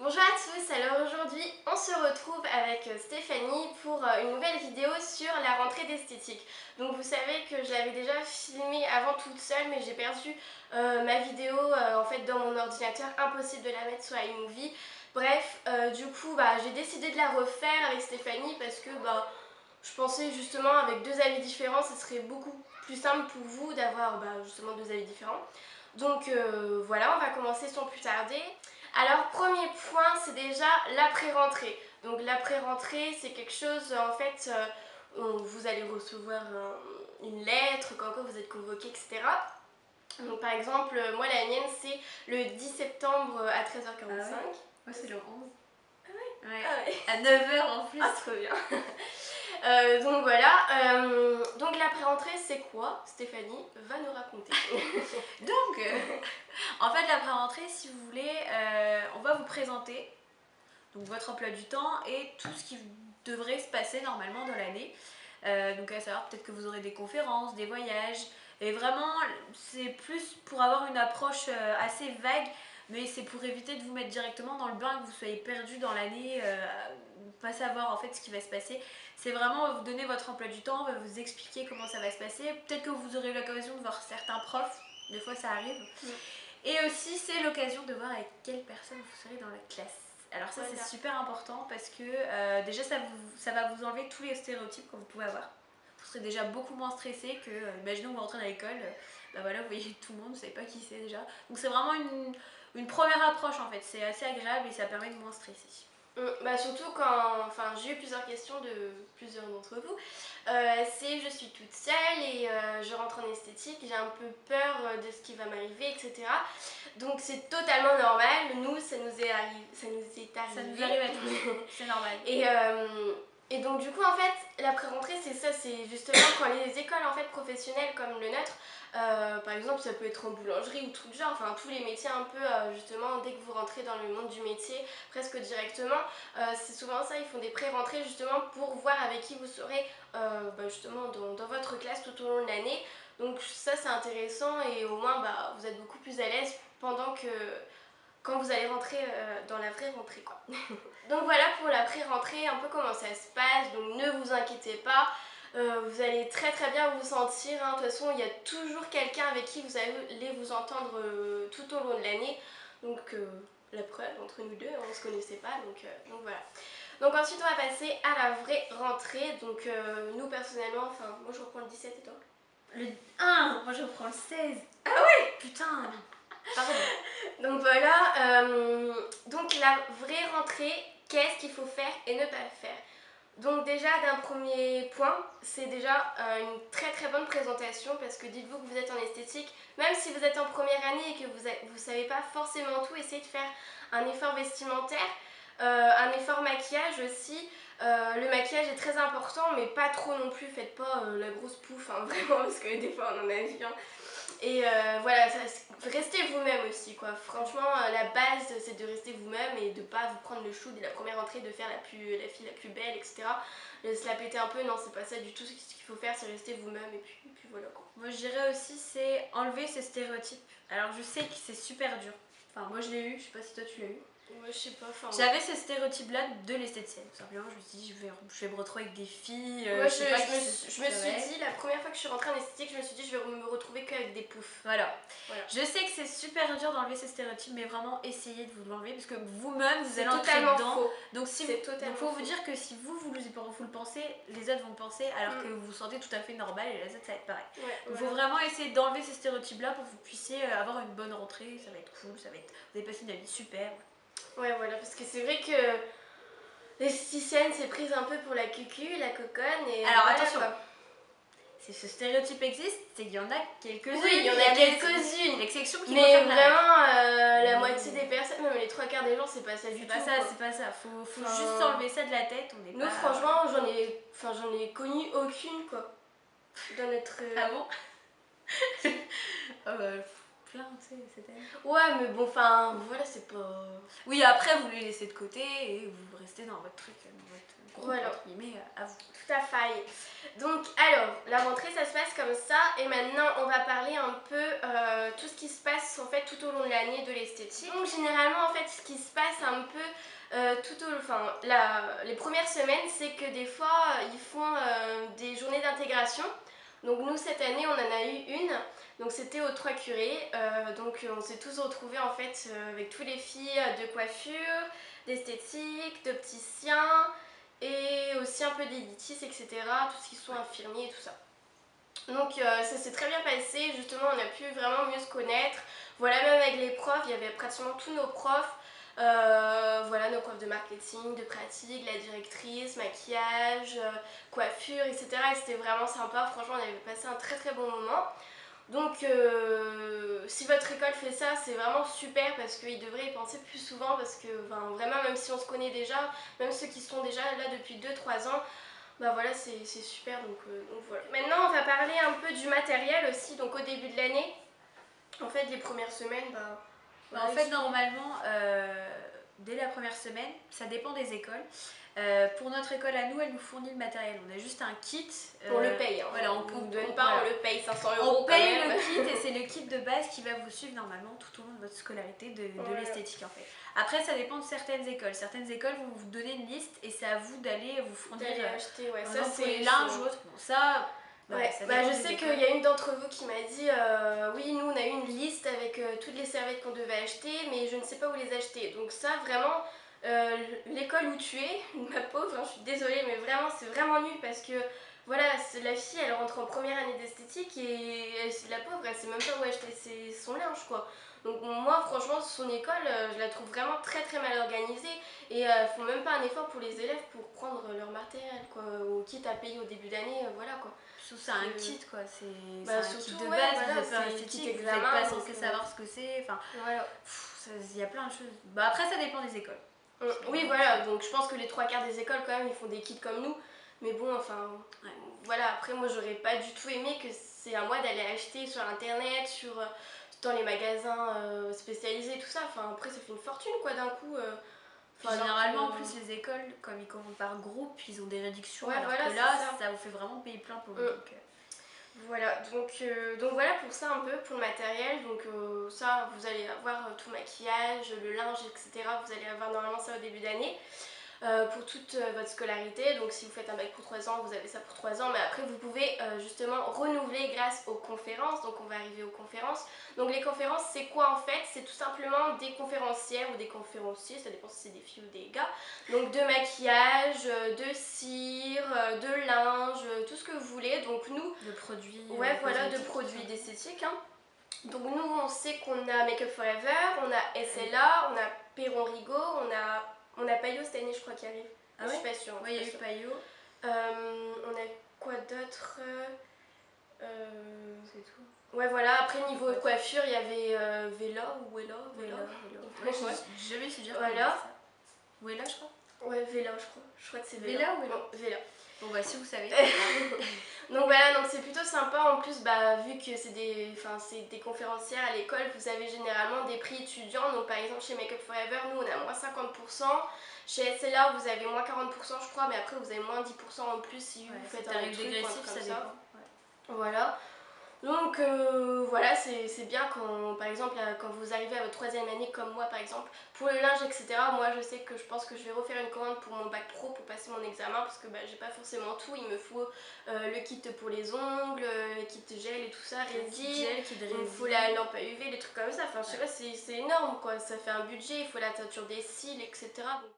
Bonjour à tous, alors aujourd'hui on se retrouve avec Stéphanie pour une nouvelle vidéo sur la rentrée d'esthétique. Donc vous savez que je l'avais déjà filmée avant toute seule mais j'ai perdu ma vidéo en fait dans mon ordinateur, impossible de la mettre sur iMovie. Bref, du coup j'ai décidé de la refaire avec Stéphanie parce que je pensais justement avec deux avis différents ce serait beaucoup plus simple pour vous d'avoir justement deux avis différents. Donc voilà, on va commencer sans plus tarder. Alors premier point, c'est déjà l'après-rentrée. Donc l'après-rentrée, c'est quelque chose en fait, vous allez recevoir une lettre, quand vous êtes convoqué, etc. Donc par exemple, moi la mienne c'est le 10 septembre à 13h45. Ah ouais. Moi c'est le 11. Ah ouais, Ouais. ah ouais. À 9h en plus. Ah trop bien. Donc voilà, donc l'après-rentrée c'est quoi? Stéphanie va nous raconter. Donc, en fait l'après-rentrée, si vous voulez, on va vous présenter donc, votre emploi du temps et tout ce qui devrait se passer normalement dans l'année. Donc à savoir peut-être que vous aurez des conférences, des voyages. Et vraiment, c'est plus pour avoir une approche assez vague, mais c'est pour éviter de vous mettre directement dans le bain, que vous soyez perdu dans l'année, pas savoir en fait ce qui va se passer. C'est vraiment, on va vous donner votre emploi du temps, on va vous expliquer comment ça va se passer. Peut-être que vous aurez l'occasion de voir certains profs, des fois ça arrive. Et aussi, c'est l'occasion de voir avec quelle personne vous serez dans la classe. Alors ça, Voilà. c'est super important parce que déjà, ça va vous enlever tous les stéréotypes que vous pouvez avoir. Vous serez déjà beaucoup moins stressé que, imaginons vous rentrez dans l'école, voilà, vous voyez tout le monde, vous savez pas qui c'est déjà. Donc c'est vraiment une première approche en fait, c'est assez agréable et ça permet de moins stresser. Surtout quand j'ai eu plusieurs questions de plusieurs d'entre vous. C'est je suis toute seule et je rentre en esthétique, j'ai un peu peur de ce qui va m'arriver, etc. Donc c'est totalement normal, nous ça nous est arrivé. Ça nous arrive à tous, c'est normal. Et donc du coup en fait l'après-rentrée c'est ça, c'est justement quand les écoles en fait professionnelles comme le nôtre, par exemple ça peut être en boulangerie ou tout le genre, enfin tous les métiers un peu justement dès que vous rentrez dans le monde du métier presque directement, c'est souvent ça, ils font des pré-rentrées justement pour voir avec qui vous serez justement dans votre classe tout au long de l'année. Donc ça c'est intéressant et au moins vous êtes beaucoup plus à l'aise pendant que quand vous allez rentrer dans la vraie rentrée quoi. Donc voilà pour la pré-rentrée, un peu comment ça se passe, donc ne vous inquiétez pas, vous allez très très bien vous sentir, hein. De toute façon il y a toujours quelqu'un avec qui vous allez vous entendre tout au long de l'année, donc la preuve entre nous deux, on ne se connaissait pas, donc voilà. Donc ensuite on va passer à la vraie rentrée, donc nous personnellement, moi je reprends le 17 et toi? Le 1, moi je reprends le 16. Ah ouais. Putain. Pardon. Donc voilà, donc la vraie rentrée, qu'est-ce qu'il faut faire et ne pas faire? Donc déjà d'un premier point, c'est déjà une très très bonne présentation parce que dites-vous que vous êtes en esthétique, même si vous êtes en première année et que vous savez pas forcément tout, essayez de faire un effort vestimentaire, un effort maquillage aussi. Le maquillage est très important mais pas trop non plus, faites pas la grosse pouffe, hein, vraiment, parce que des fois on en a vu. Et voilà, restez vous-même aussi quoi. Franchement, la base c'est de rester vous-même et de pas vous prendre le chou dès la première entrée, de faire la fille la plus belle, etc. Se la péter un peu, non, c'est pas ça du tout. Ce qu'il faut faire, c'est rester vous-même et puis voilà quoi. Moi je dirais aussi, c'est enlever ces stéréotypes. Alors je sais que c'est super dur. Enfin, moi je l'ai eu, je sais pas si toi tu l'as eu. Ouais, je sais pas. J'avais ce stéréotype-là de l'esthéticienne. Tout simplement, je me suis dit, je vais me retrouver avec des filles. Moi, je me suis dit, la première fois que je suis rentrée en esthétique, je me suis dit, je vais me retrouver qu'avec des poufs. Voilà. Je sais que c'est super dur d'enlever ces stéréotypes, mais vraiment essayez de vous l'enlever parce que vous-même, vous allez entrer dedans. Faux. Donc, il faut vous dire que si vous le pensez, les autres vont le penser, alors que vous vous sentez tout à fait normal et les autres, ça va être pareil. Il faut vraiment essayer d'enlever ces stéréotypes-là pour que vous puissiez avoir une bonne rentrée. Ça va être cool, vous allez passer une année super. Ouais, voilà, parce que c'est vrai que l'esthéticienne s'est prise un peu pour la cucu, la coconne et... Alors voilà, attention, quoi. si ce stéréotype existe, c'est qu'il y en a quelques-unes. Oui, il y en a quelques-unes. L'exception qui mais confirme la règle. vraiment, la moitié des personnes, même les trois quarts des gens, c'est pas ça du tout. C'est pas ça. Faut juste s'enlever ça de la tête. Nous, franchement, j'en ai connu aucune, quoi. Dans notre... Ah bon? plein, tu sais, cette année. Ouais, mais bon, enfin, voilà, c'est pas... Oui, après, vous les laissez de côté et vous restez dans votre truc, dans votre groupe, Voilà. entre guillemets, à vous. Tout à fait. Donc, alors, la rentrée, ça se passe comme ça. Et maintenant, on va parler un peu tout ce qui se passe en fait tout au long de l'année de l'esthétique. Donc, généralement, en fait, ce qui se passe un peu les premières semaines, c'est que des fois, ils font des journées d'intégration. Donc, nous, cette année, on en a eu une. Donc, c'était aux Trois Curés. Donc, on s'est tous retrouvés en fait avec toutes les filles de coiffure, d'esthétique, d'opticien et aussi un peu d'éditistes, etc. Tout ce qui sont infirmiers et tout ça. Donc ça s'est très bien passé, justement on a pu vraiment mieux se connaître. Voilà, même avec les profs, il y avait pratiquement tous nos profs. Voilà, nos profs de marketing, de pratique, la directrice, maquillage, coiffure, etc. Et c'était vraiment sympa, franchement on avait passé un très très bon moment. Donc si votre école fait ça, c'est vraiment super parce qu'ils devraient y penser plus souvent parce que vraiment même si on se connaît déjà, même ceux qui sont déjà là depuis 2-3 ans, bah voilà c'est super donc voilà. Maintenant on va parler un peu du matériel aussi, donc au début de l'année, en fait les premières semaines, En fait, normalement, dès la première semaine, ça dépend des écoles. Pour notre école à nous, elle nous fournit le matériel. On a juste un kit. On le paye, hein. Voilà, on ne donne pas, voilà. on le paye 500 euros On paye quand même. le kit et c'est le kit de base qui va vous suivre normalement tout au long de votre scolarité de Voilà. l'esthétique en fait. Après, ça dépend de certaines écoles. Certaines écoles vont vous donner une liste et c'est à vous d'aller vous fournir Acheter, ouais, ça, ça pour les c'est linges ou autre. Bon, ça, voilà, ouais, ça bah, dépend je des sais écoles. qu'il y a une d'entre vous qui m'a dit oui, nous on a eu une liste avec toutes les serviettes qu'on devait acheter, mais je ne sais pas où les acheter. Donc, ça vraiment, l'école où tu es, ma pauvre, hein, je suis désolée, mais vraiment, c'est vraiment nul parce que voilà, la fille elle rentre en première année d'esthétique et la pauvre elle sait même pas où acheter son linge quoi. Donc, moi franchement, son école, je la trouve vraiment très très mal organisée et elles font même pas un effort pour les élèves pour prendre leur matériel quoi, ou quitte à payer au début d'année, voilà quoi. Surtout c'est un kit quoi, c'est un surtout, kit de ouais, base, voilà, vous êtes pas c'est esthétique, kit vous examen, n'êtes pas donc, censé savoir ce que c'est, enfin, voilà. il y a plein de choses. Bah après ça dépend des écoles. Oui voilà, donc je pense que les trois quarts des écoles quand même ils font des kits comme nous, mais bon enfin, Ouais. voilà, après moi j'aurais pas du tout aimé que c'est à moi d'aller acheter sur internet, dans les magasins spécialisés tout ça, enfin après ça fait une fortune quoi d'un coup. Généralement, en plus, les écoles, comme ils commandent par groupe, ils ont des réductions, ouais, alors voilà, que là, ça vous fait vraiment payer plein pour Voilà, donc voilà pour ça un peu, pour le matériel. Donc ça, vous allez avoir tout le maquillage, le linge, etc. Vous allez avoir normalement ça au début d'année. Pour toute votre scolarité. Donc si vous faites un bac pour 3 ans, vous avez ça pour 3 ans, mais après vous pouvez justement renouveler grâce aux conférences. Donc on va arriver aux conférences. Donc les conférences, c'est quoi en fait? C'est tout simplement des conférencières ou des conférenciers, ça dépend si c'est des filles ou des gars. Donc de maquillage, de cire, de linge, tout ce que vous voulez. Donc nous, de produits. ouais voilà, de produits d'esthétique. Hein. Donc nous, on sait qu'on a Make Up Forever, on a SLA, on a Perron Rigaud, on a Payot cette année, je crois, qui arrive. Ah je ouais, suis pas sûre. il y a eu Payot. On a quoi d'autre C'est tout. Ouais, voilà. Après, niveau coiffure, il y avait Vela ou Wella. Ouais, j'ai jamais su dire voilà. ça. Wella, je crois. Ouais, Vela, je crois. Je crois que c'est Vela. Vela ou Wella? Non, Vela. Bon, bah, si vous savez. Donc voilà, donc c'est plutôt sympa. En plus, bah, vu que c'est des conférencières à l'école, vous avez généralement des prix étudiants. Donc par exemple, chez Make Up Forever, nous, on a moins 50%. Chez SLA, vous avez moins 40%, je crois, mais après, vous avez moins 10% en plus si vous faites un truc dégressif, comme ça ça. dépend. Voilà. Donc voilà, c'est bien quand, par exemple, quand vous arrivez à votre troisième année comme moi par exemple, pour le linge etc, moi je sais que je pense que je vais refaire une commande pour mon bac pro pour passer mon examen parce que bah, j'ai pas forcément tout, il me faut le kit pour les ongles, le kit gel et tout ça, résine, il me faut la lampe à UV, des trucs comme ça, enfin je sais pas, c'est énorme quoi, ça fait un budget, il faut la teinture des cils etc. Donc,